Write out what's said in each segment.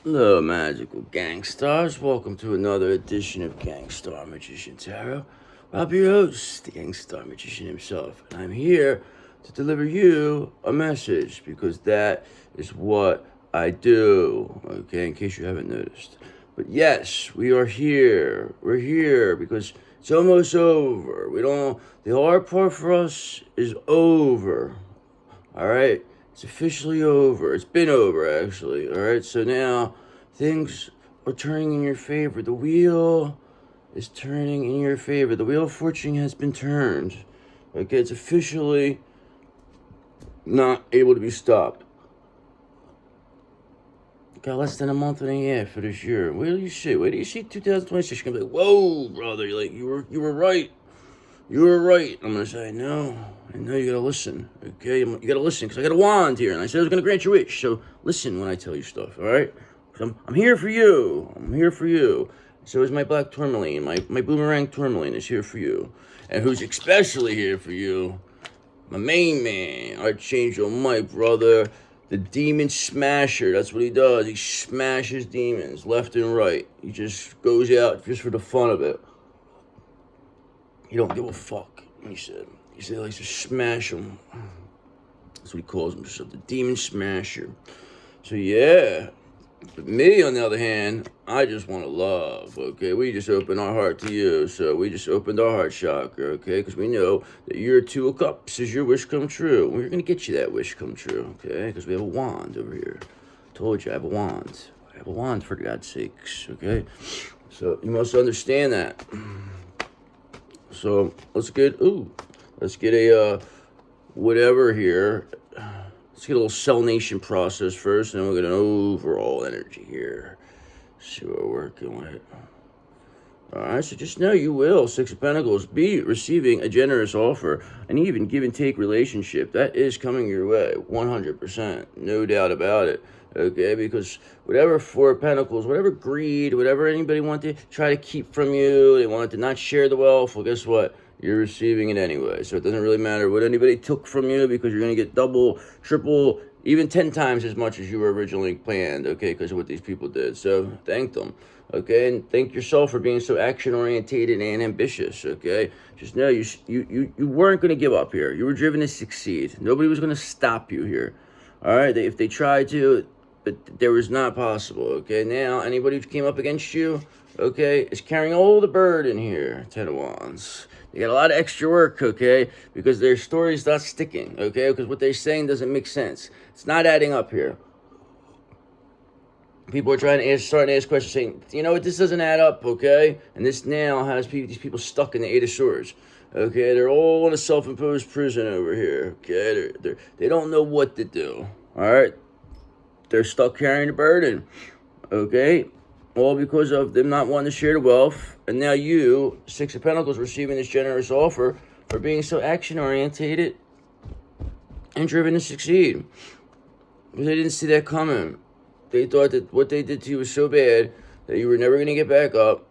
Hello, magical gangsters. Welcome to another edition of Gangstar Magician Tarot. I'll be your host, the Gangstar Magician himself, and I'm here to deliver you a message because that is what I do, okay, in case you haven't noticed. But yes, we are here. We're here because it's almost over. The hard part for us is over. All right, it's officially over. It's been over, actually. All right, so now things are turning in your favor. The wheel is turning in your favor. The wheel of fortune has been turned. Okay, it's officially not able to be stopped. Got less than a month and a half for this year. Where do you see? 2026? You're gonna be like, whoa, brother. You're like, you were right. You were right. I'm going to say, no, I know you got to listen, okay? You got to listen, because I got a wand here, and I said I was going to grant your wish, so listen when I tell you stuff, all right? I'm here for you. I'm here for you. So is my black tourmaline. My boomerang tourmaline is here for you. And who's especially here for you? My main man, Archangel Mike, brother. The demon smasher. That's what he does. He smashes demons left and right. He just goes out just for the fun of it. He don't give a fuck, he said. He said he likes to smash them. That's what he calls himself, the demon smasher. So yeah, but me on the other hand, I just want to love, okay? We just opened our heart to you, so we just opened our heart chakra, okay? Because we know that your Two of Cups is your wish come true. We're going to get you that wish come true, okay? Because we have a wand over here. Told you, I have a wand. I have a wand, for God's sakes, okay? So you must understand that. So let's get a whatever here. Let's get a little cell nation process first, and then we'll get an overall energy here. See what we're working with. Alright, so just know you will, Six of Pentacles, be receiving a generous offer, an even give and take relationship. That is coming your way, 100%, no doubt about it. Okay, because whatever Four of Pentacles, whatever greed, whatever anybody wanted to try to keep from you, they wanted to not share the wealth, well, guess what? You're receiving it anyway. So it doesn't really matter what anybody took from you, because you're going to get double, triple, even 10 times as much as you were originally planned, okay, because of what these people did. So thank them, okay, and thank yourself for being so action-orientated and ambitious, okay? Just know you weren't going to give up here. You were driven to succeed. Nobody was going to stop you here, all right? If they tried to, but there was not possible, okay? Now, anybody who came up against you, okay, is carrying all the burden here, Ten of Wands. They got a lot of extra work, okay, because their story's not sticking, okay, because what they're saying doesn't make sense. It's not adding up here. People are starting to ask questions, saying, you know what, this doesn't add up, okay? And this now has these people stuck in the Eight of Swords, okay? They're all in a self-imposed prison over here, okay? They don't know what to do, all right? They're stuck carrying the burden, okay? All because of them not wanting to share the wealth. And now you, Six of Pentacles, receiving this generous offer for being so action-orientated and driven to succeed. Because they didn't see that coming. They thought that what they did to you was so bad that you were never going to get back up,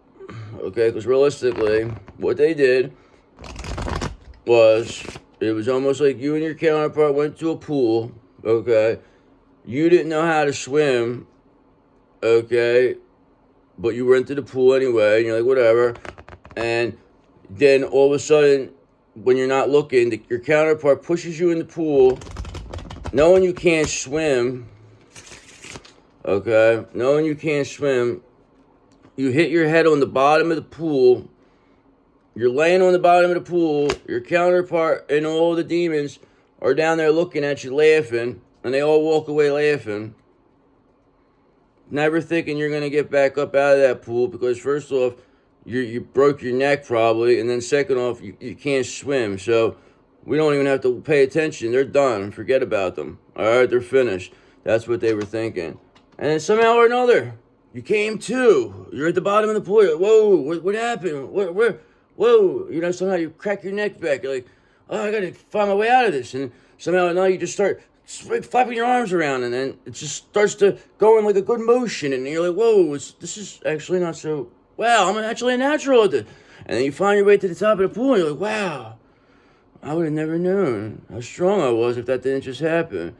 okay? Because realistically, what they did was, it was almost like you and your counterpart went to a pool, okay? You didn't know how to swim, okay, but you went to the pool anyway, and you're like, whatever, and then all of a sudden, when you're not looking, your counterpart pushes you in the pool, knowing you can't swim, okay, knowing you can't swim, you hit your head on the bottom of the pool, you're laying on the bottom of the pool, your counterpart and all the demons are down there looking at you, laughing, and they all walk away laughing, never thinking you're going to get back up out of that pool, because first off, you broke your neck probably, and then second off, you can't swim, so we don't even have to pay attention. They're done. Forget about them. All right, they're finished. That's what they were thinking. And then somehow or another, you came to. You're at the bottom of the pool. You're like, whoa, what happened? Whoa, you know, somehow you crack your neck back. You're like, oh, I got to find my way out of this. And somehow or another, you just start flapping your arms around, and then it just starts to go in like a good motion, and you're like, whoa, this is actually not so, wow, I'm actually a natural at it. And then you find your way to the top of the pool, and you're like, wow, I would have never known how strong I was if that didn't just happen.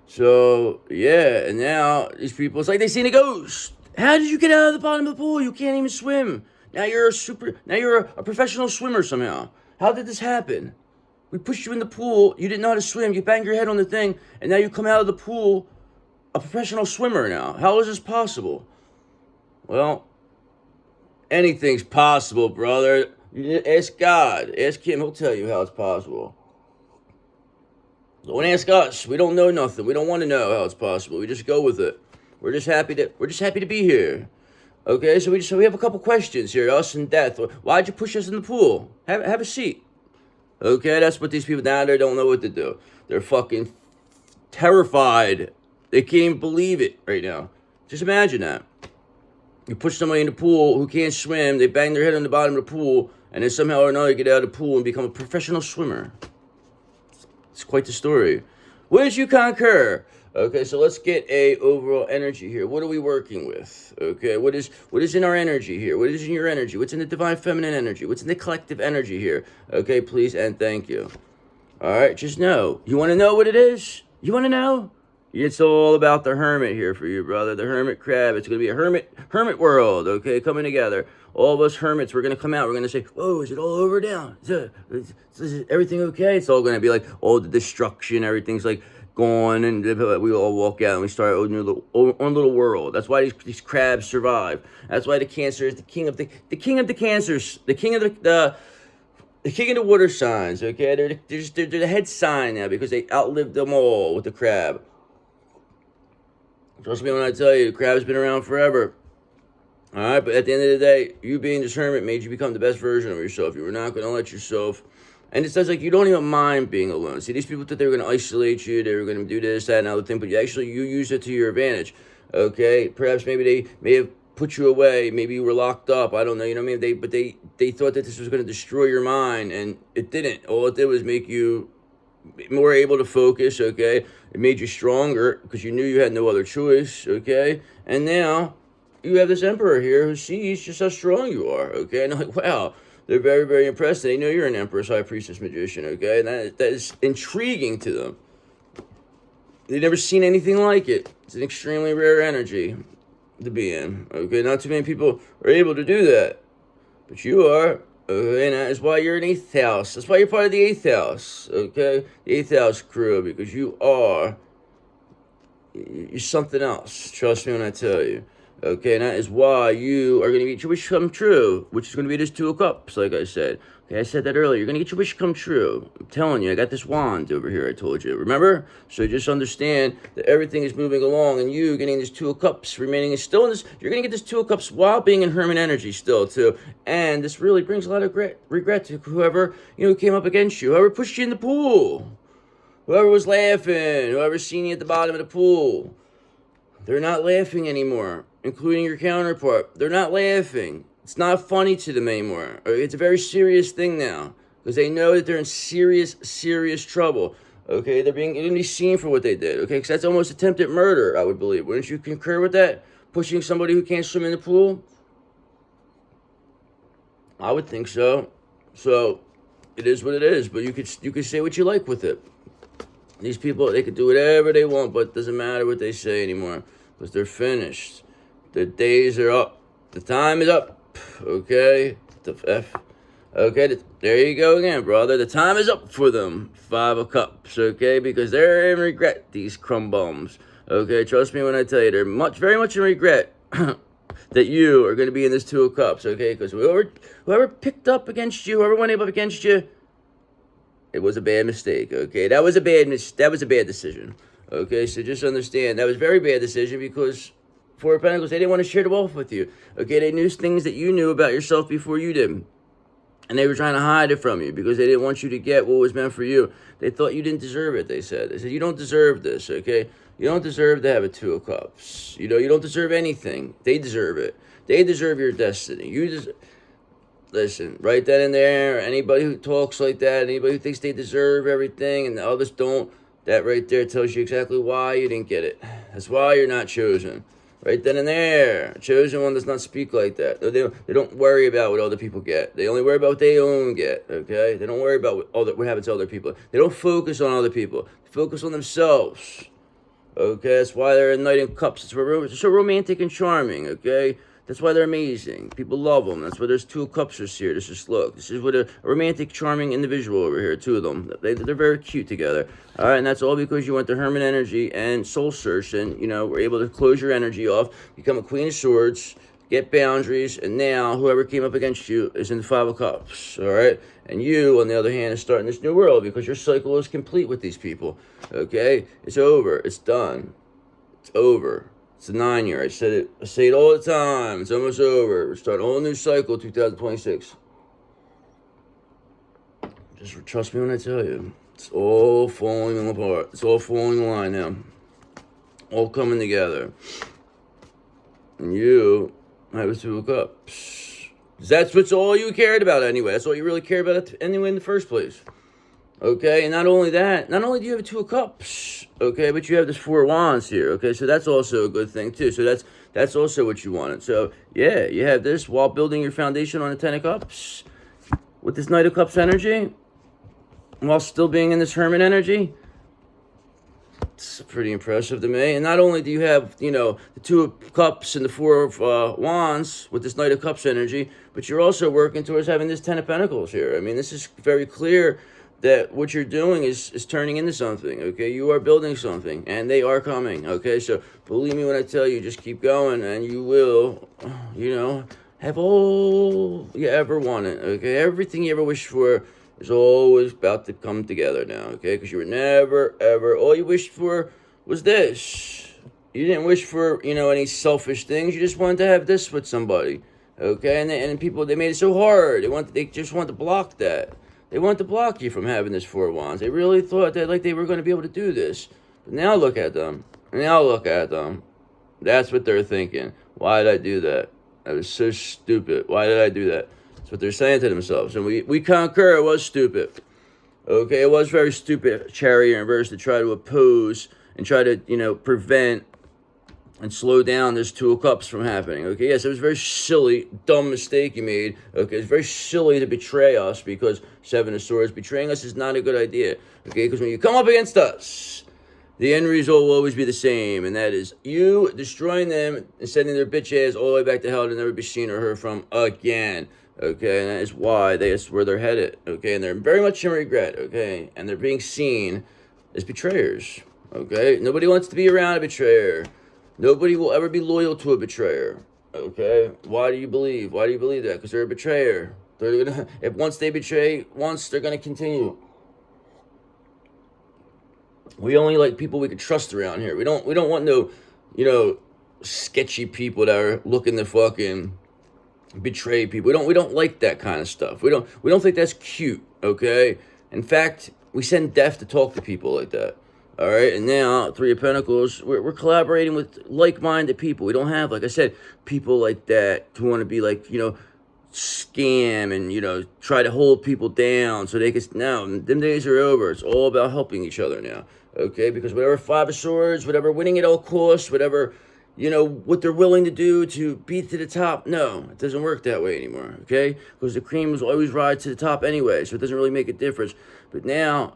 So, yeah, and now these people, it's like they seen a ghost. How did you get out of the bottom of the pool? You can't even swim. Now you're a professional swimmer somehow. How did this happen? We pushed you in the pool, you didn't know how to swim, you banged your head on the thing, and now you come out of the pool a professional swimmer now. How is this possible? Well, anything's possible, brother. You ask God. Ask him, he'll tell you how it's possible. Don't ask us. We don't know nothing. We don't want to know how it's possible. We just go with it. We're just happy to be here. Okay, so we have a couple questions here. Us and death. Why'd you push us in the pool? Have a seat. Okay, that's what these people down there don't know what to do. They're fucking terrified. They can't even believe it right now. Just imagine that. You push somebody in the pool who can't swim, they bang their head on the bottom of the pool, and then somehow or another get out of the pool and become a professional swimmer. It's quite the story. Wouldn't you concur? Okay, so let's get a overall energy here. What are we working with? Okay, what is in our energy here? What is in your energy? What's in the divine feminine energy? What's in the collective energy here? Okay, please and thank you. All right, just know. You want to know what it is? You want to know? It's all about the hermit here for you, brother. The hermit crab. It's going to be a hermit world, okay, coming together. All of us hermits, we're going to come out. We're going to say, oh, is it all over now? Is everything okay? It's all going to be like all the destruction. Everything's like gone, and we all walk out and we start our own little world. That's why these crabs survive. That's why the Cancer is the king of the cancers, the king of the king of the water signs. Okay, they're the head sign now because they outlived them all with the crab. Trust me when I tell you, the crab's been around forever. All right, but at the end of the day, you being this hermit made you become the best version of yourself. You were not going to let yourself. And it says like you don't even mind being alone. See, these people thought they were going to isolate you. They were going to do this, that, and other thing. But you use it to your advantage. Okay, perhaps maybe they may have put you away. Maybe you were locked up. I don't know. You know what I mean? They thought that this was going to destroy your mind, and it didn't. All it did was make you more able to focus. Okay, it made you stronger because you knew you had no other choice. Okay, and now you have this emperor here who sees just how strong you are. Okay, and I'm like, wow. They're very, very impressed. They know you're an empress, high priestess, magician, okay? And that is intriguing to them. They've never seen anything like it. It's an extremely rare energy to be in, okay? Not too many people are able to do that. But you are, okay? And that is why you're in 8th house. That's why you're part of the 8th house, okay? The 8th house crew, because you're something else. Trust me when I tell you. Okay, and that is why you are going to get your wish come true, which is going to be this 2 of Cups, like I said. Okay, I said that earlier. You're going to get your wish come true. I'm telling you, I got this wand over here, I told you. Remember? So just understand that everything is moving along, and you getting this 2 of Cups, remaining still in this, you're going to get this 2 of Cups while being in hermit energy still, too. And this really brings a lot of regret to whoever, came up against you, whoever pushed you in the pool, whoever was laughing, whoever seen you at the bottom of the pool. They're not laughing anymore, including your counterpart. They're not laughing. It's not funny to them anymore. It's a very serious thing now because they know that they're in serious, serious trouble. Okay, they're going to be seen for what they did. Okay, because that's almost attempted murder, I would believe. Wouldn't you concur with that? Pushing somebody who can't swim in the pool? I would think so. So it is what it is. But you could say what you like with it. These people, they could do whatever they want, but it doesn't matter what they say anymore because they're finished. The days are up. The time is up. Okay? Okay, there you go again, brother. The time is up for them. 5 of Cups, okay? Because they're in regret, these crumb bums. Okay, trust me when I tell you, they're very much in regret that you are going to be in this 2 of Cups, okay? Because whoever picked up against you, whoever went up against you, it was a bad mistake, okay? That was a bad decision, okay? So just understand, that was a very bad decision because 4 of Pentacles, they didn't want to share the wealth with you, okay? They knew things that you knew about yourself before you did, and they were trying to hide it from you because they didn't want you to get what was meant for you. They thought you didn't deserve it, they said. They said, you don't deserve this, okay? You don't deserve to have a 2 of Cups. You don't deserve anything. They deserve it. They deserve your destiny. Listen, write that in there. Anybody who talks like that, anybody who thinks they deserve everything and the others don't, that right there tells you exactly why you didn't get it. That's why you're not chosen. Right then and there. A chosen one does not speak like that. They don't worry about what other people get. They only worry about what they own get, okay? They don't worry about what happens to other people. They don't focus on other people. They focus on themselves. Okay, that's why they're a Knight in Cups. It's so romantic and charming, okay? That's why they're amazing. People love them. That's why there's 2 Cupsers here. Look. This is what a romantic, charming individual over here, 2 of them. They're very cute together. All right, and that's all because you went to Hermit energy and soul search, and, you know, were able to close your energy off, become a Queen of Swords, get boundaries, and now whoever came up against you is in the 5 of Cups, all right? And you, on the other hand, is starting this new world because your cycle is complete with these people, okay? It's over. It's done. It's over. It's a 9-year. I say it all the time. It's almost over. We're starting a whole new cycle, 2026. Just trust me when I tell you. It's all falling apart. It's all falling in line now. All coming together. And you have a 2 of Cups. That's what's all you cared about anyway. That's all you really cared about anyway in the first place. Okay, and not only that, not only do you have a 2 of Cups, okay, but you have this 4 of Wands here, okay, so that's also a good thing too. So that's also what you wanted. So yeah, you have this while building your foundation on the 10 of Cups with this Knight of Cups energy, while still being in this Hermit energy. It's pretty impressive to me. And not only do you have, you know, the 2 of Cups and the 4 of Wands with this Knight of Cups energy, but you're also working towards having this 10 of Pentacles here. I mean, this is very clear that what you're doing is turning into something, okay? You are building something, and they are coming, okay? So believe me when I tell you, just keep going, and you will, you know, have all you ever wanted, okay? Everything you ever wished for is always about to come together now, okay? Because you were never, ever, all you wished for was this. You didn't wish for, you know, any selfish things. You just wanted to have this with somebody, okay? And people, they made it so hard. They just want to block that. They want to block you from having this 4 of Wands. They really thought that, like, they were going to be able to do this. But now look at them. Now look at them. That's what they're thinking. Why did I do that? That was so stupid. Why did I do that? That's what they're saying to themselves. And we concur, it was stupid. Okay, it was very stupid, Chariot in reverse, to try to oppose and try to, you know, prevent and slow down this 2 of Cups from happening. Okay, yes, it was a very silly, dumb mistake you made. Okay, it's very silly to betray us because 7 of Swords, betraying us is not a good idea. Okay, because when you come up against us, the end result will always be the same, and that is you destroying them and sending their bitch ass all the way back to hell to never be seen or heard from again. Okay, and that is why that's where they're headed. Okay, and they're very much in regret. Okay, and they're being seen as betrayers. Okay, nobody wants to be around a betrayer. Nobody will ever be loyal to a betrayer, okay? Why do you believe that? Because they're a betrayer. They're gonna, if once they betray once, they're going to continue. We only like people we can trust around here. We don't want no, you know, sketchy people that are looking to fucking betray people. We don't like that kind of stuff. We don't think that's cute, okay? In fact, we send death to talk to people like that. All right, and now 3 of Pentacles, we're collaborating with like-minded people. We don't have, like I said, people like that who want to be like, you know, scam and, you know, try to hold people down so they can, no, them days are over. It's all about helping each other now, okay? Because whatever 5 of Swords, whatever winning at all costs, whatever, you know, what they're willing to do to beat to the top, no, it doesn't work that way anymore, okay? Because the cream will always rise to the top anyway, so it doesn't really make a difference. But now,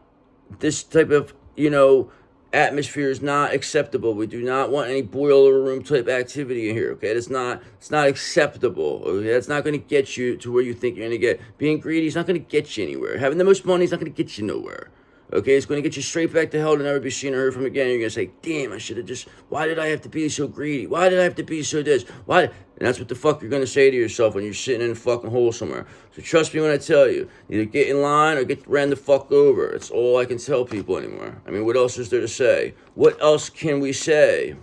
this type of, you know, atmosphere is not acceptable. We do not want any boiler room type activity in here, okay? It's not acceptable, okay? That's not going to get you to where you think you're going to get. Being greedy is not going to get you anywhere. Having the most money is not going to get you nowhere, okay? It's going to get you straight back to hell to never be seen or heard from again. You're going to say, damn, I should have just, why did I have to be so greedy? Why did I have to be so this? Why? And that's what the fuck you're going to say to yourself when you're sitting in a fucking hole somewhere. So trust me when I tell you, either get in line or get ran the fuck over. It's all I can tell people anymore. I mean, what else is there to say? What else can we say?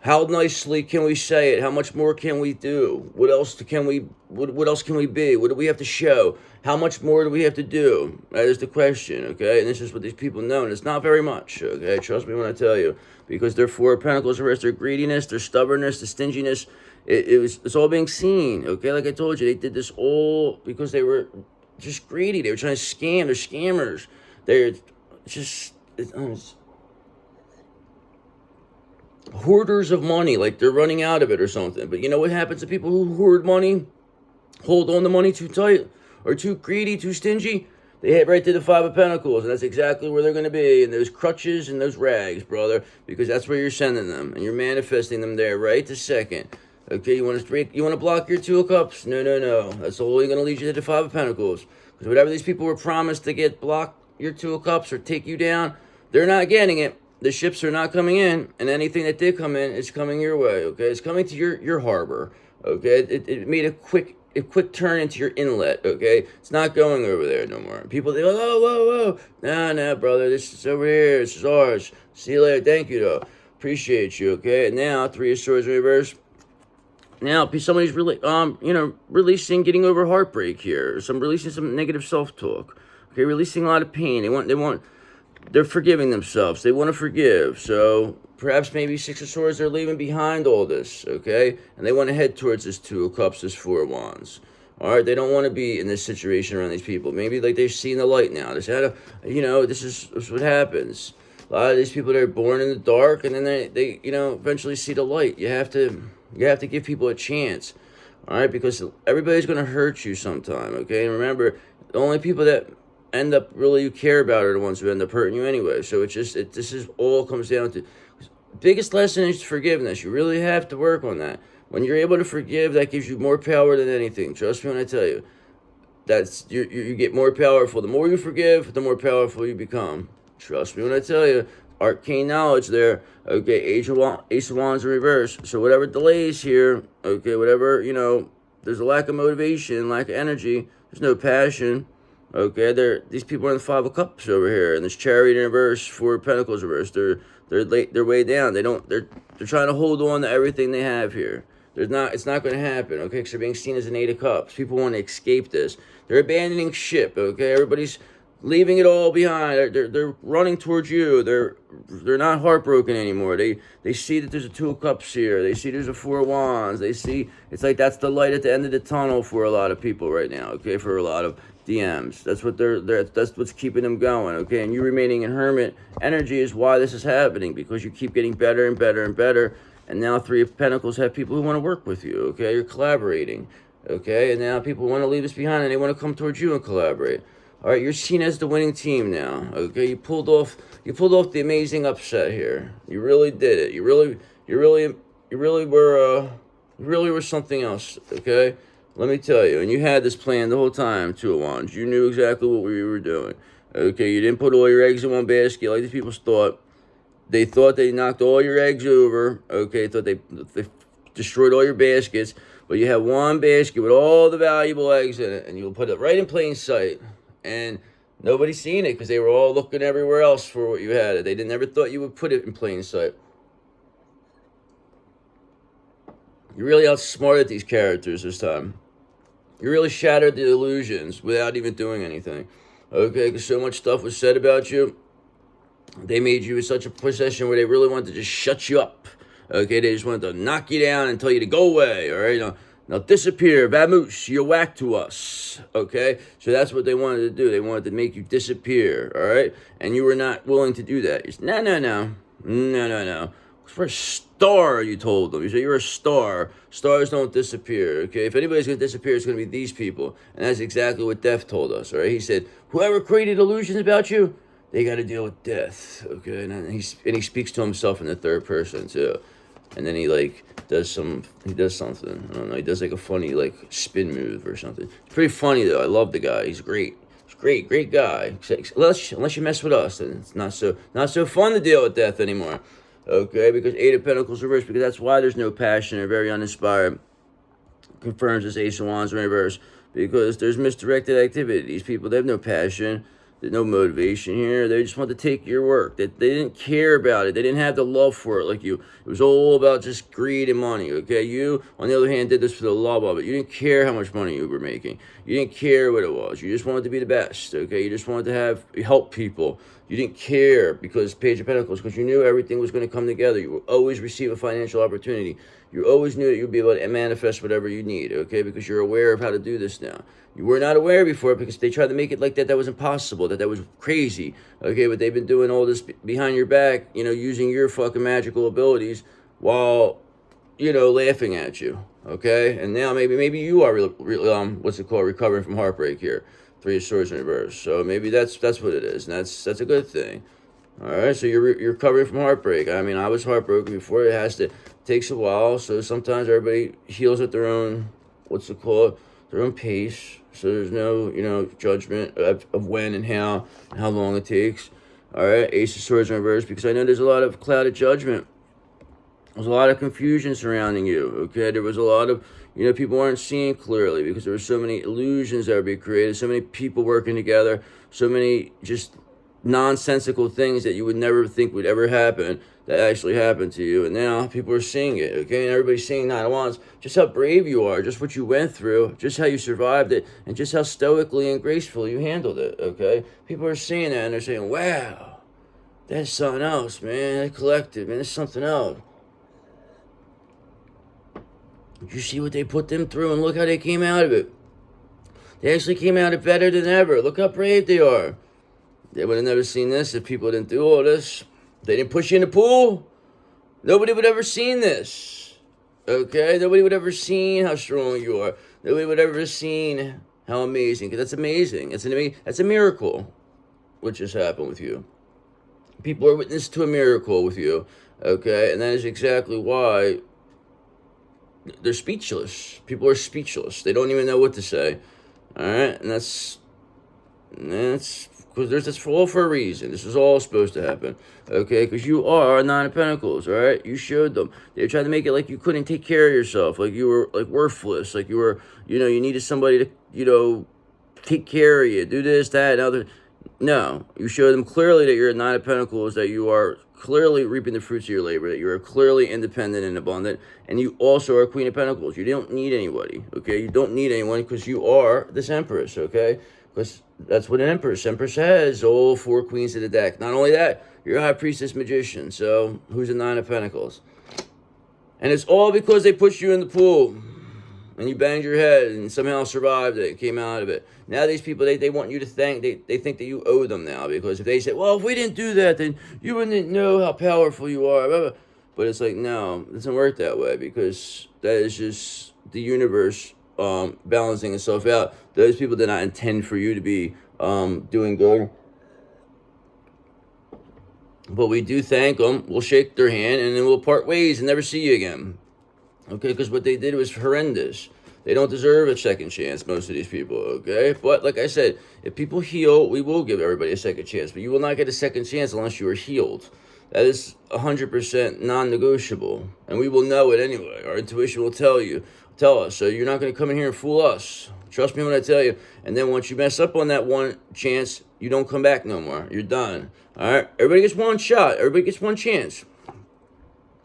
How nicely can we say it? How much more can we do? What else can we be? What do we have to show? How much more do we have to do? That is the question, okay? And this is what these people know, and it's not very much, okay? Trust me when I tell you. Because their 4 of Pentacles arrest their greediness, their stubbornness, the stinginess. It's all being seen, okay? Like I told you, they did this all because they were just greedy. They were trying to scam. They're scammers. They're just hoarders of money, like they're running out of it or something. But you know what happens to people who hoard money, hold on to money too tight, or too greedy, too stingy? they hit right to the Five of Pentacles, and that's exactly where they're going to be, in those crutches and those rags, brother, because that's where you're sending them, and you're manifesting them there right this second. Okay, you want to block your Two of Cups? No, no, no. That's only going to lead you to the Five of Pentacles. Because whatever these people were promised to get block your Two of Cups or take you down, they're not getting it. The ships are not coming in, and anything that did come in is coming your way. Okay, it's coming to your harbor. Okay, it made a quick turn into your inlet. Okay, it's not going over there no more. People, they go, oh, whoa, whoa. No, brother, this is over here. This is ours. See you later. Thank you, though. Appreciate you. Okay, and now Three of Swords in reverse. Now, somebody's really, releasing, getting over heartbreak here. Releasing some negative self-talk. Okay, releasing a lot of pain. They're forgiving themselves. They want to forgive. So, perhaps maybe Six of Swords, they're leaving behind all this, okay? And they want to head towards this Two of Cups, this Four of Wands. All right, they don't want to be in this situation around these people. Maybe, like, they've seen the light now. This is what happens. A lot of these people, they're born in the dark, and then they eventually see the light. You have to give people a chance, all right? Because everybody's going to hurt you sometime, okay? And remember, the only people that end up really you care about are the ones who end up hurting you anyway. So this is all comes down to, biggest lesson is forgiveness. You really have to work on that. When you're able to forgive, that gives you more power than anything. Trust me when I tell you. That's you get more powerful. The more you forgive, the more powerful you become. Trust me when I tell you. Arcane knowledge there. Okay, Ace of Wands in reverse. So whatever delays here, okay, whatever, there's a lack of motivation, lack of energy, there's no passion. Okay, these people are in the Five of Cups over here, and this Chariot in reverse, Four of Pentacles reverse. They're way down. They're trying to hold on to everything they have here. It's not going to happen. Okay, because they're being seen as an Eight of Cups. People want to escape this. They're abandoning ship. Okay, everybody's leaving it all behind. They're running towards you. They're not heartbroken anymore. They see that there's a Two of Cups here. They see there's a Four of Wands. They see it's like that's the light at the end of the tunnel for a lot of people right now. Okay, for a lot of DMs. That's what's keeping them going, okay? And you remaining in hermit energy is why this is happening, because you keep getting better and better and better. And now Three of Pentacles have people who want to work with you, okay? You're collaborating, okay? And now people want to leave this behind and they want to come towards you and collaborate. All right, you're seen as the winning team now, okay? You pulled off the amazing upset here. You really did it. You really were something else, okay? Let me tell you, and you had this plan the whole time, Two of Wands. You knew exactly what we were doing. Okay, you didn't put all your eggs in one basket like these people thought. They thought they knocked all your eggs over. Okay, thought they destroyed all your baskets. But you have one basket with all the valuable eggs in it, and you'll put it right in plain sight. And nobody's seen it because they were all looking everywhere else for what you had. They never thought you would put it in plain sight. You really outsmarted these characters this time. You really shattered the illusions without even doing anything. Okay, because so much stuff was said about you. They made you in such a position where they really wanted to just shut you up. Okay, they just wanted to knock you down and tell you to go away. All right, now disappear. Vamoose, you're whack to us. Okay, so that's what they wanted to do. They wanted to make you disappear. All right, and you were not willing to do that. You said, no. For a star, you told them. You said, you're a star. Stars don't disappear, okay? If anybody's going to disappear, it's going to be these people. And that's exactly what Death told us, all right? He said, whoever created illusions about you, they got to deal with death, okay? And he speaks to himself in the third person, too. And then he, does something. I don't know. He does, a funny, spin move or something. It's pretty funny, though. I love the guy. He's great. Great guy. Unless you mess with us, then it's not so fun to deal with death anymore. Okay, because Eight of Pentacles reverse, because that's why there's no passion. They're very uninspired. Confirms this Ace of Wands in reverse, because there's misdirected activity. These people, they have no passion. There's no motivation here. They just want to take your work. They didn't care about it. They didn't have the love for it like you. It was all about just greed and money, okay? You, on the other hand, did this for the love of it. You didn't care how much money you were making. You didn't care what it was. You just wanted to be the best, okay? You just wanted to help people. You didn't care because Page of Pentacles, because you knew everything was going to come together. You would always receive a financial opportunity. You always knew that you'd be able to manifest whatever you need, okay? Because you're aware of how to do this now. You were not aware before because they tried to make it like that was impossible, that was crazy, okay? But they've been doing all this behind your back, using your fucking magical abilities while, laughing at you, okay? And now maybe you are, recovering from heartbreak here. Three of Swords in reverse. So maybe that's what it is, and that's a good thing. All right, so you're recovering from heartbreak. I mean, I was heartbroken before. Takes a while. So sometimes everybody heals at their own, what's it called, their own pace. So there's no, judgment of when and how long it takes. All right, Ace of Swords in reverse, because I know there's a lot of clouded judgment. There's a lot of confusion surrounding you. Okay, there was a lot of, people aren't seeing clearly because there were so many illusions that were being created, so many people working together, so many just nonsensical things that you would never think would ever happen that actually happened to you. And now people are seeing it, okay? And everybody's seeing that at once. Just how brave you are, just what you went through, just how you survived it, and just how stoically and gracefully you handled it, okay? People are seeing that and they're saying, wow, that's something else, man. That collective, man, that's something else. Did you see what they put them through? And look how they came out of it. They actually came out of it better than ever. Look how brave they are. They would have never seen this if people didn't do all this. They didn't push you in the pool. Nobody would have ever seen this. Okay? Nobody would have ever seen how strong you are. Nobody would have ever seen how amazing. Because that's amazing. That's a miracle what just happened with you. People are witness to a miracle with you. Okay? And that is exactly why they're speechless. People are speechless. They don't even know what to say. All right? And that's because that's all for a reason. This is all supposed to happen, okay? Because you are a Nine of Pentacles, all right? You showed them. They tried to make it like you couldn't take care of yourself, like you were like worthless, like you were, you needed somebody to, take care of you, do this, that, and other. No, you showed them clearly that you're a Nine of Pentacles, that you are clearly reaping the fruits of your labor, that you are clearly independent and abundant, and you also are a Queen of Pentacles. You don't need anybody, okay? You don't need anyone because you are this Empress, okay? Because that's what an Empress has, all 4 queens of the deck. Not only that, you're a High Priestess Magician, so who's a Nine of Pentacles? And it's all because they pushed you in the pool, and you banged your head, and somehow survived it, and came out of it. Now these people, they want you to thank, they think that you owe them now, because if they say, well, if we didn't do that, then you wouldn't know how powerful you are. But it's like, no, it doesn't work that way, because that is just the universe balancing itself out. Those people did not intend for you to be doing good. But we do thank them. We'll shake their hand and then we'll part ways and never see you again. Okay, because what they did was horrendous. They don't deserve a second chance, most of these people, okay? But like I said, if people heal, we will give everybody a second chance. But you will not get a second chance unless you are healed. That is 100% non-negotiable. And we will know it anyway. Our intuition will tell us. So you're not going to come in here and fool us. Trust me when I tell you. And then once you mess up on that one chance, you don't come back no more. You're done. All right? Everybody gets one shot. Everybody gets one chance.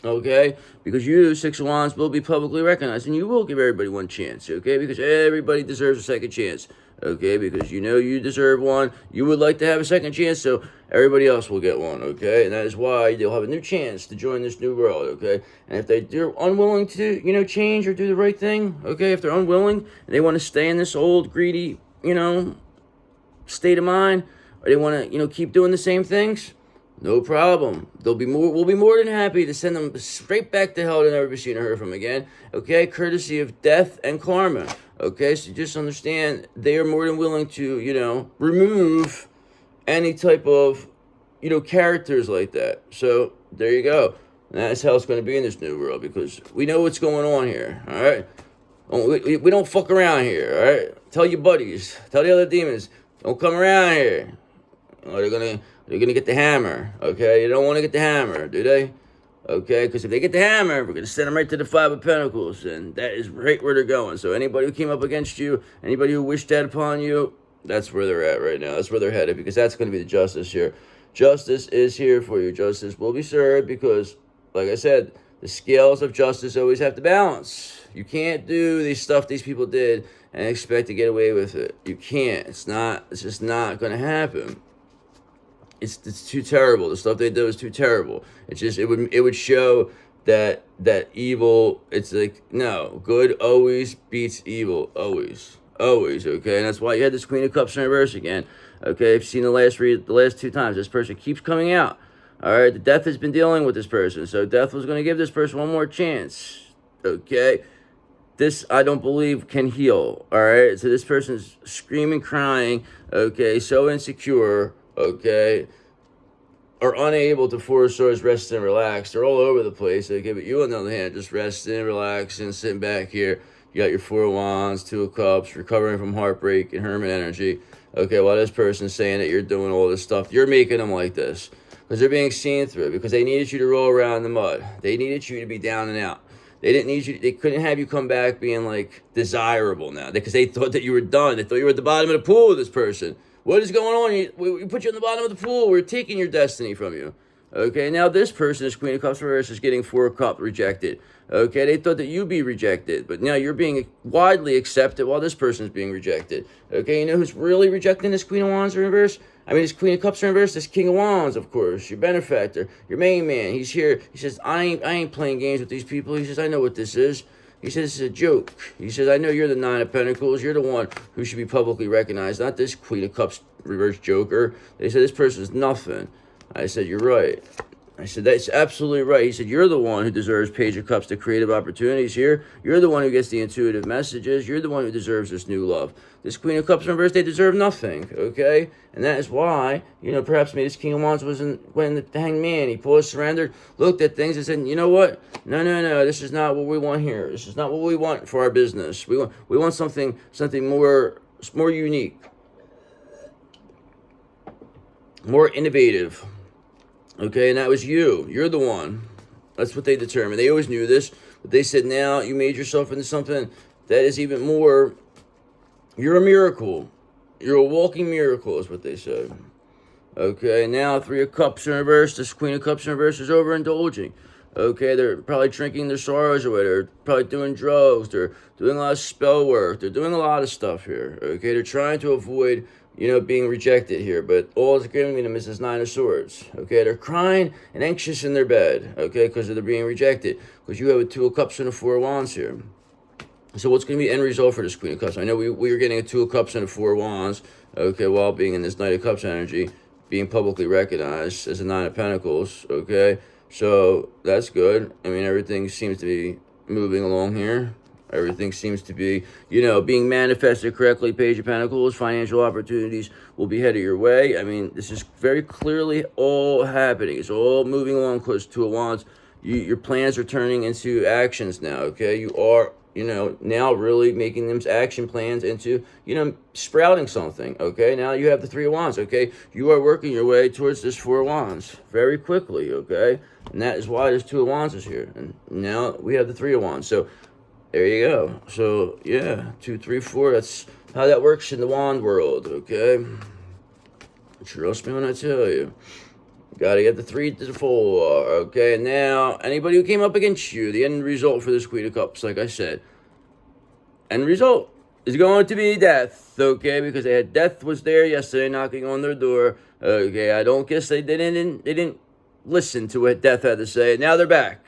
Okay? Because you, Six of Wands, will be publicly recognized. And you will give everybody one chance. Okay? Because everybody deserves a second chance. Okay? Because you know you deserve one. You would like to have a second chance, so everybody else will get one. Okay? And that is why they'll have a new chance to join this new world. Okay? And if they're unwilling to, change or do the right thing, okay? If they're unwilling and they want to stay in this old, greedy, state of mind, or they want to, keep doing the same things, no problem. We'll be more than happy to send them straight back to hell to never be seen or heard from again. Okay, courtesy of death and karma. Okay, so just understand they are more than willing to, remove any type of, characters like that. So there you go. And that's how it's going to be in this new world, because we know what's going on here. All right, we don't fuck around here. All right, tell your buddies, tell the other demons, don't come around here. They're gonna get the hammer, okay? You don't want to get the hammer, do they? Okay, because if they get the hammer, we're gonna send them right to the Five of Pentacles, and that is right where they're going. So anybody who came up against you, anybody who wished that upon you, that's where they're at right now. That's where they're headed, because that's gonna be the justice here. Justice is here for you. Justice will be served, because, like I said, the scales of justice always have to balance. You can't do the stuff these people did and expect to get away with it. You can't. It's just not gonna happen. It's too terrible. The stuff they did was too terrible. It would show that evil. It's like, no, good always beats evil, always, okay. And that's why you had this Queen of Cups in reverse again. Okay, if you've seen the last 2 times, this person keeps coming out. All right, the death has been dealing with this person, so death was going to give this person one more chance. Okay, this, I don't believe, can heal. All right. So this person's screaming, crying. Okay. So insecure. Okay. Are unable to force swords, rest and relax. They're all over the place. Okay. But you, on the other hand, just resting, relaxing, sitting back here. You got your Four of Wands, Two of Cups, recovering from heartbreak and hermit energy. Okay. While this person's saying that you're doing all this stuff, you're making them like this. Because they're being seen through. Because they needed you to roll around in the mud. They needed you to be down and out. They didn't need you. They couldn't have you come back being like desirable now, because they thought that you were done. They thought you were at the bottom of the pool with this person. What is going on? We put you in the bottom of the pool. We're taking your destiny from you. Okay, now this person is Queen of Cups reverse, is getting Four of Cups rejected. Okay, they thought that you'd be rejected, but now you're being widely accepted while this person is being rejected. Okay, you know who's really rejecting this Queen of Wands in reverse? I mean, this Queen of Cups in reverse, this King of Wands, of course, your benefactor, your main man. He's here. He says, I ain't playing games with these people. He says, I know what this is. He says, this is a joke. He says, I know you're the Nine of Pentacles. You're the one who should be publicly recognized, not this Queen of Cups reverse joker. They said, this person's nothing. I said, you're right. I said, that's absolutely right. He said, you're the one who deserves Page of Cups, the creative opportunities here. You're the one who gets the intuitive messages. You're the one who deserves this new love. This Queen of Cups in reverse, they deserve nothing, okay? And that is why, you know, perhaps maybe this King of Wands was when the Hanged Man, he paused, surrendered, looked at things and said, you know what? No, this is not what we want here. This is not what we want for our business. We want something more unique, more innovative. Okay, and that was you. You're the one. That's what they determined. They always knew this, but they said now you made yourself into something that is even more. You're a miracle. You're a walking miracle is what they said. Okay, now Three of Cups in reverse. This Queen of Cups in reverse is overindulging. Okay, they're probably drinking their sorrows away. They're probably doing drugs. They're doing a lot of spell work. They're doing a lot of stuff here. Okay, they're trying to avoid, you know, being rejected here. But all it's giving them is this Nine of Swords. Okay, they're crying and anxious in their bed. Okay, because they're being rejected. Because you have a Two of Cups and a Four of Wands here. So what's going to be the end result for this Queen of Cups? I know we were getting a Two of Cups and a Four of Wands. Okay, while being in this Knight of Cups energy, being publicly recognized as a Nine of Pentacles. Okay. So that's good. I mean, everything seems to be moving along here. Everything seems to be, you know, being manifested correctly. Page of Pentacles, financial opportunities will be headed your way. I mean, this is very clearly all happening. It's all moving along because Two of Wands, your plans are turning into actions now, okay? You are, you know, now really making them action plans into, you know, sprouting something, okay? Now you have the Three of Wands, okay? You are working your way towards this Four of Wands very quickly, okay? And that is why this Two of Wands is here. And now we have the Three of Wands. So there you go. So, yeah, 2, 3, 4. That's how that works in the wand world, okay? Trust me when I tell you. Got to get the 3 to the 4, okay? And now, anybody who came up against you, the end result for this Queen of Cups, like I said, end result is going to be death, okay? Because they had death was there yesterday knocking on their door, okay? I don't guess they didn't listen to what death had to say. Now they're back.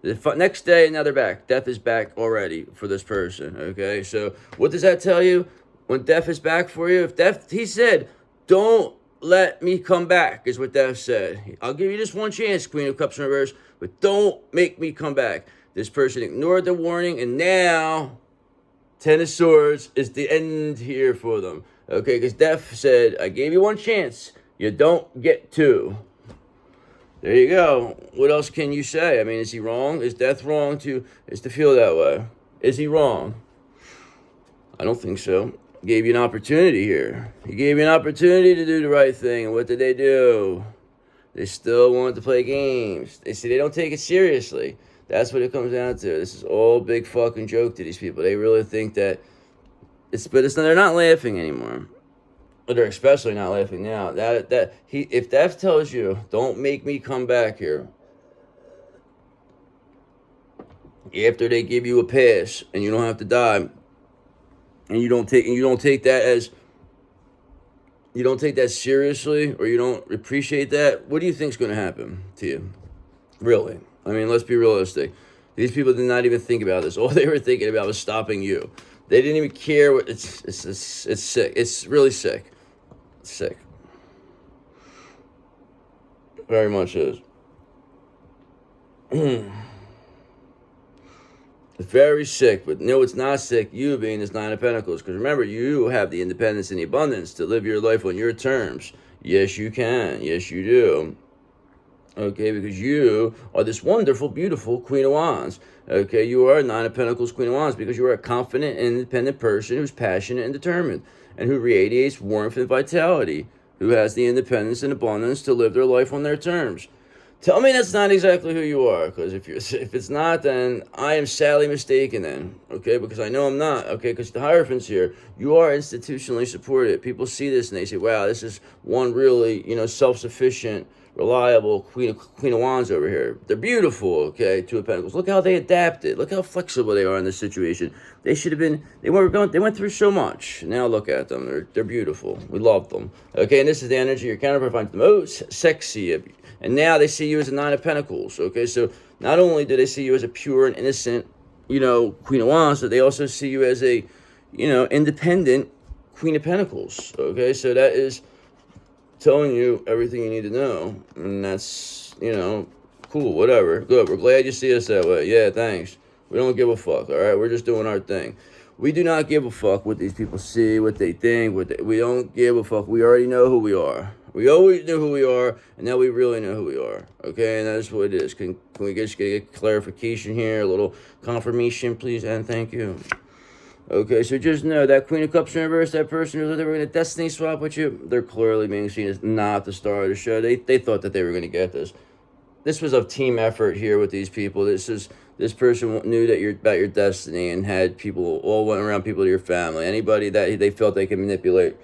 The next day, now they're back. Death is back already for this person, okay? So what does that tell you? When death is back for you, if death, he said, don't let me come back, is what death said. I'll give you this one chance, Queen of Cups in reverse, but don't make me come back. This person ignored the warning, and now Ten of Swords is the end here for them, okay? Because death said, I gave you one chance. You don't get two. There you go. What else can you say? I mean, is he wrong? Is death wrong to feel that way? Is he wrong? I don't think so. He gave you an opportunity here. He gave you an opportunity to do the right thing. And what did they do? They still wanted to play games. They say they don't take it seriously. That's what it comes down to. This is all big fucking joke to these people. They really think that they're not laughing anymore. They're especially not laughing now. If death tells you, don't make me come back here, after they give you a pass and you don't have to die, and you don't take that seriously, or you don't appreciate that, what do you think's going to happen to you? Really? I mean, let's be realistic. These people did not even think about this. All they were thinking about was stopping you. They didn't even care what it's sick. It's really sick. Sick. Very much is. Very sick, but no, it's not sick, you being this Nine of Pentacles. Because remember, you have the independence and the abundance to live your life on your terms. Yes, you can. Yes, you do. Okay, because you are this wonderful, beautiful Queen of Wands. Okay, you are Nine of Pentacles, Queen of Wands, because you are a confident and independent person who's passionate and determined, and who radiates warmth and vitality, who has the independence and abundance to live their life on their terms. Tell me that's not exactly who you are, because if it's not, then I am sadly mistaken then, okay, because I know I'm not, okay, because the Hierophant's here. You are institutionally supported. People see this and they say, wow, this is one really, self-sufficient, reliable Queen of Wands over here. They're beautiful, okay, Two of Pentacles. Look how they adapted. Look how flexible they are in this situation. They should have been, they went through so much. Now look at them. They're beautiful. We love them. Okay, and this is the energy your counterpart finds the most sexy. And now they see you as a Nine of Pentacles, okay? So not only do they see you as a pure and innocent, Queen of Wands, but they also see you as a, independent Queen of Pentacles, okay? So that is telling you everything you need to know. And that's, cool, whatever. Good, we're glad you see us that way. Yeah, thanks. We don't give a fuck, all right? We're just doing our thing. We do not give a fuck what these people see, what they think. We don't give a fuck. We already know who we are. We always knew who we are, and now we really know who we are, okay? And that's what it is. Can we just get clarification here, a little confirmation, please, and thank you. Okay, so just know that Queen of Cups in reverse, that person who's ever going to destiny swap with you, they're clearly being seen as not the star of the show. They thought that they were going to get this. This was a team effort here with these people. This person knew that about your destiny and had people, all went around people to your family, anybody that they felt they could manipulate.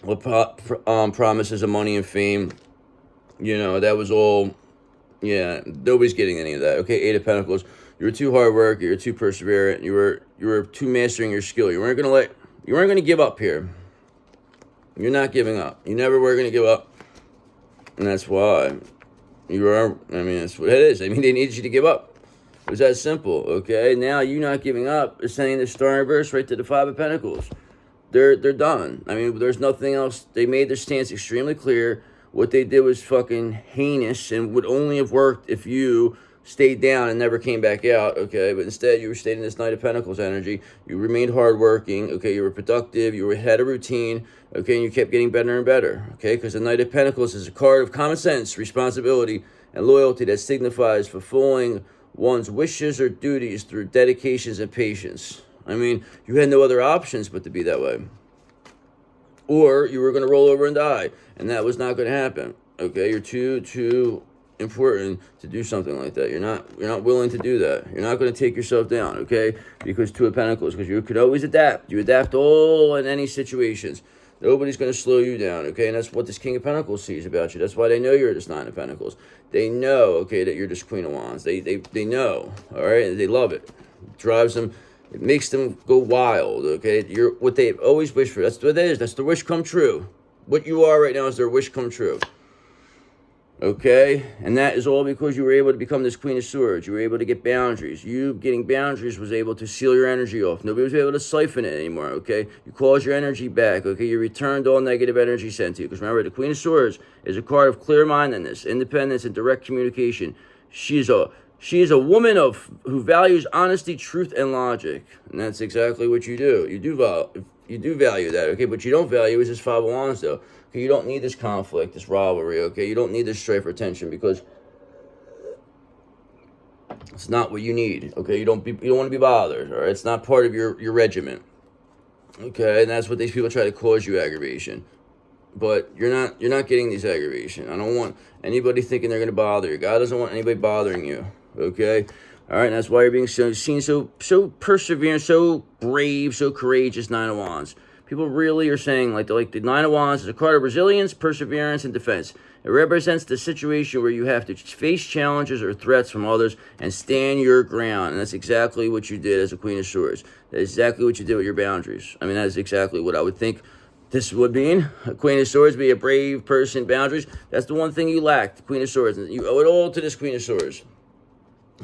With promises of money and fame, that was all, nobody's getting any of that. Okay, Eight of Pentacles, you were too hard work, you were too perseverant, you were too mastering your skill. You weren't gonna give up here. You're not giving up. You never were gonna give up, and that's why you are. That's what it is. They needed you to give up. It was that simple. Okay, now you not giving up is sending the star in reverse right to the Five of Pentacles. They're done. There's nothing else. They made their stance extremely clear. What they did was fucking heinous and would only have worked if you stayed down and never came back out, okay? But instead, you were staying in this Knight of Pentacles energy. You remained hardworking, okay? You were productive. You had a routine, okay? And you kept getting better and better, okay? Because the Knight of Pentacles is a card of common sense, responsibility, and loyalty that signifies fulfilling one's wishes or duties through dedications and patience. You had no other options but to be that way. Or you were going to roll over and die, and that was not going to happen, okay? You're too important to do something like that. You're not willing to do that. You're not going to take yourself down, okay? Because Two of Pentacles, because you could always adapt. You adapt all in any situations. Nobody's going to slow you down, okay? And that's what this King of Pentacles sees about you. That's why they know you're this Nine of Pentacles. They know, okay, that you're this Queen of Wands. They know, all right? And they love it. It drives them. It makes them go wild, okay? You're what they always wish for. That's what it is. That's the wish come true. What you are right now is their wish come true. Okay? And that is all because you were able to become this Queen of Swords. You were able to get boundaries. You getting boundaries was able to seal your energy off. Nobody was able to siphon it anymore, okay? You caused your energy back, okay? You returned all negative energy sent to you. Because remember, the Queen of Swords is a card of clear-mindedness, independence, and direct communication. She is a woman who values honesty, truth, and logic. And that's exactly what you do. You do value that, okay? But you don't value is this Five of Wands, though. Okay, you don't need this conflict, this rivalry, okay? You don't need this strife or tension because it's not what you need, okay? You don't want to be bothered, all right? It's not part of your regiment, okay? And that's what these people try to cause you aggravation. But you're not getting these aggravation. I don't want anybody thinking they're going to bother you. God doesn't want anybody bothering you, okay? All right, and that's why you're being seen so perseverant, so brave, so courageous, Nine of Wands. People really are saying, like the Nine of Wands is a card of resilience, perseverance, and defense. It represents the situation where you have to face challenges or threats from others and stand your ground. And that's exactly what you did as a Queen of Swords. That's exactly what you did with your boundaries. That is exactly what I would think this would mean. A Queen of Swords, be a brave person, boundaries. That's the one thing you lacked, Queen of Swords. And you owe it all to this Queen of Swords.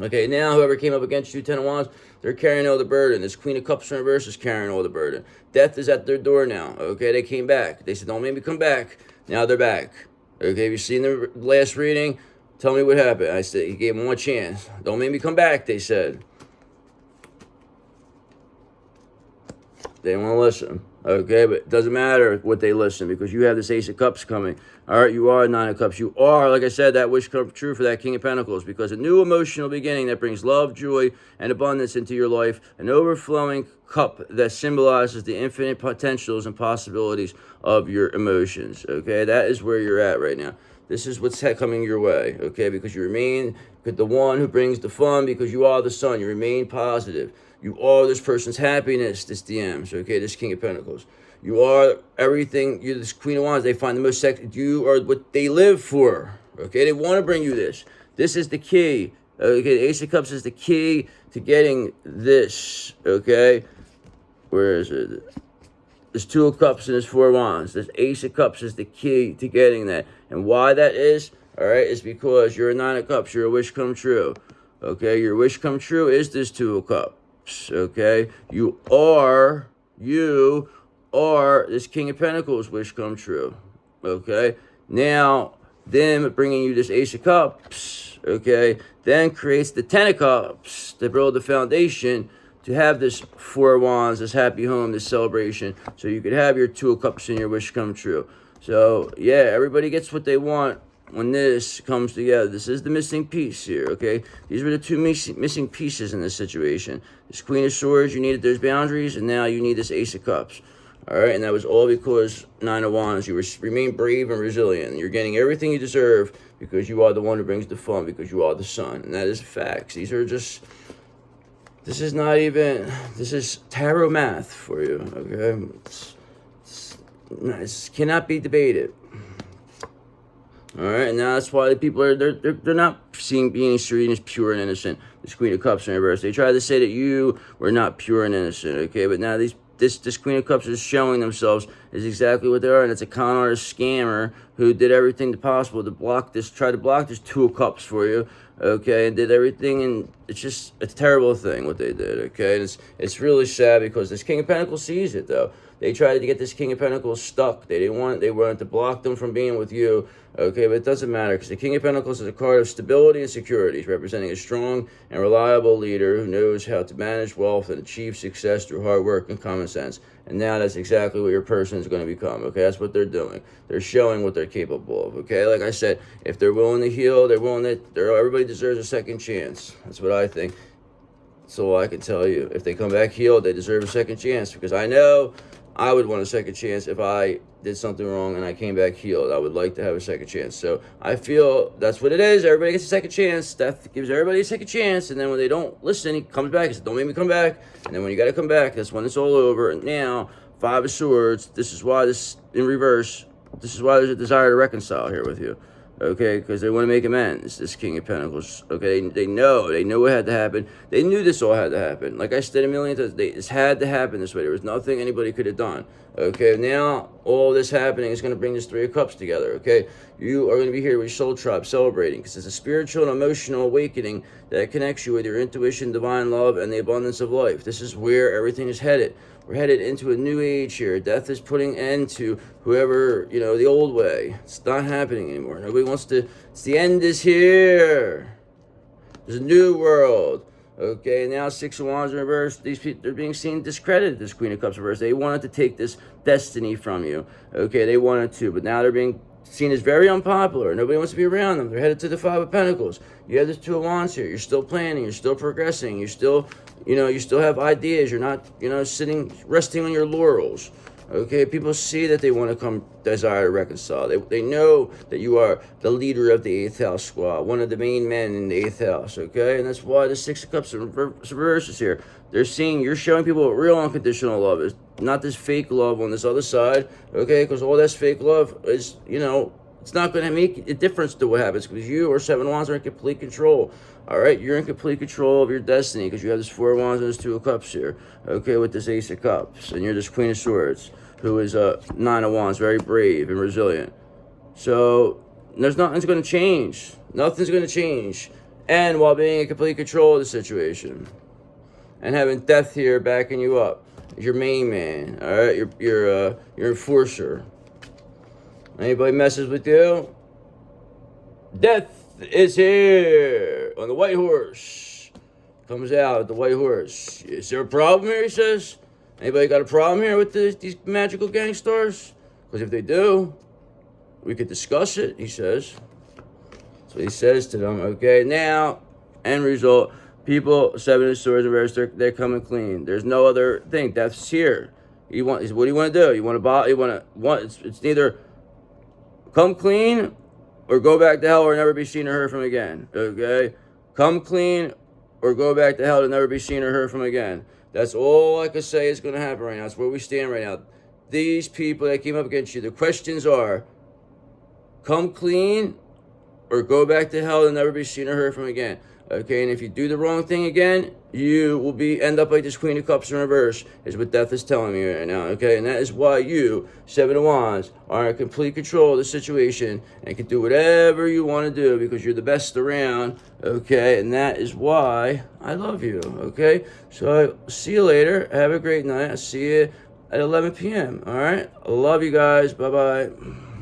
Okay, now whoever came up against you, Ten of Wands, they're carrying all the burden. This Queen of Cups in reverse is carrying all the burden. Death is at their door now. Okay, they came back. They said, don't make me come back. Now they're back. Okay, have you seen the last reading? Tell me what happened. I said, he gave him one chance. Don't make me come back, they said. They don't want to listen. Okay, but it doesn't matter what they listen because you have this Ace of Cups coming. All right, you are a Nine of Cups. You are, like I said, that wish come true for that King of Pentacles because a new emotional beginning that brings love, joy, and abundance into your life. An overflowing cup that symbolizes the infinite potentials and possibilities of your emotions. Okay, that is where you're at right now. This is what's coming your way, okay? Because you remain the one who brings the fun because you are the sun. You remain positive. You are this person's happiness, this DMs, okay? This King of Pentacles. You are everything. You're this Queen of Wands. They find the most sexy. You are what they live for, okay? They want to bring you this. This is the key, okay? The Ace of Cups is the key to getting this, okay? Where is it? There's Two of Cups and there's Four of Wands. This Ace of Cups is the key to getting that. And why that is, all right, is because you're a Nine of Cups. You're a wish come true. Okay, your wish come true is this Two of Cups. Okay, you are this King of Pentacles wish come true. Okay, now them bringing you this Ace of Cups, okay, then creates the Ten of Cups to build the foundation to have this Four of Wands, this happy home, this celebration, so you could have your Two of Cups and your wish come true. So, yeah, everybody gets what they want when this comes together. This is the missing piece here, okay? These were the two missing pieces in this situation. This Queen of Swords, you needed those boundaries, and now you need this Ace of Cups. All right, and that was all because Nine of Wands. You remain brave and resilient. You're getting everything you deserve because you are the one who brings the fun, because you are the sun. And that is facts. These are just... This is not even, this is tarot math for you, okay? This cannot be debated. All right, and now that's why the people are, they're not being serene as pure and innocent. This Queen of Cups in reverse. They tried to say that you were not pure and innocent, okay? But now this Queen of Cups is showing themselves as exactly what they are, and it's a con artist scammer who did everything possible to try to block this Two of Cups for you, okay, and did everything, and it's just a terrible thing what they did, okay? And it's really sad because this King of Pentacles sees it though. They tried to get this King of Pentacles stuck. They wanted to block them from being with you, okay? But it doesn't matter because the King of Pentacles is a card of stability and security. It's representing a strong and reliable leader who knows how to manage wealth and achieve success through hard work and common sense. And now that's exactly what your person is going to become, okay? That's what they're doing. They're showing what they're capable of, okay? Like I said, if they're willing to heal, everybody deserves a second chance. That's what I think. That's all I can tell you. If they come back healed, they deserve a second chance because I know I would want a second chance if I did something wrong and I came back healed. I would like to have a second chance. So I feel that's what it is. Everybody gets a second chance. Death gives everybody a second chance. And then when they don't listen, he comes back. He says, don't make me come back. And then when you got to come back, that's when it's all over. And now, Five of Swords. This is why this in reverse. This is why there's a desire to reconcile here with you. Okay, because they want to make amends, this King of Pentacles. Okay, they know what had to happen. They knew this all had to happen. Like I said a million times, this had to happen this way. There was nothing anybody could have done. Okay, now all this happening is going to bring this Three of Cups together. Okay, you are going to be here with your soul tribe celebrating because it's a spiritual and emotional awakening that connects you with your intuition, divine love, and the abundance of life. This is where everything is headed. We're headed into a new age here. Death is putting end to whoever, the old way. It's not happening anymore. Nobody wants to, the end is here. There's a new world. Okay, now Six of Wands in reverse. These people, they're being seen discredited, this Queen of Cups reverse. They wanted to take this destiny from you. Okay, they wanted to, but now they're being seen as very unpopular. Nobody wants to be around them. They're headed to the Five of Pentacles. You have this Two of Wands here. You're still planning. You're still progressing. You're still, you still have ideas. You're not, resting on your laurels. Okay, people see that they want to desire to reconcile. They know that you are the leader of the 8th house squad, one of the main men in the 8th house, okay? And that's why the Six of Cups in reverse is here. You're showing people what real unconditional love is, not this fake love on this other side, okay? Because all that's fake love is, it's not going to make a difference to what happens because you or Seven of Wands are in complete control. All right, you're in complete control of your destiny because you have this Four of Wands and this Two of Cups here, okay, with this Ace of Cups. And you're this Queen of Swords, who is a Nine of Wands, very brave and resilient. So nothing's going to change. Nothing's going to change. And while being in complete control of the situation. And having Death here backing you up. Your main man, all right, your enforcer. Anybody messes with you, Death is here on the white horse. Comes out the white horse. Is there a problem here, he says? Anybody got a problem here with these magical gang stars? Because if they do, we could discuss it, he says. So he says to them, okay, now, end result, people, 7 of swords in reverse, they're coming clean. There's no other thing. Death's here. What do you want to do? You want to, it's neither come clean or go back to hell or never be seen or heard from again. Okay? Come clean or go back to hell to never be seen or heard from again. That's all I can say is going to happen right now. That's where we stand right now. These people that came up against you, the questions are, come clean or go back to hell and never be seen or heard from again. Okay, and if you do the wrong thing again, you will end up like this Queen of Cups in reverse, is what Death is telling me right now, okay? And that is why you, 7 of Wands, are in complete control of the situation and can do whatever you want to do because you're the best around, okay? And that is why I love you, okay? So, see you later. Have a great night. I'll see you at 11 p.m., all right? I love you guys. Bye-bye.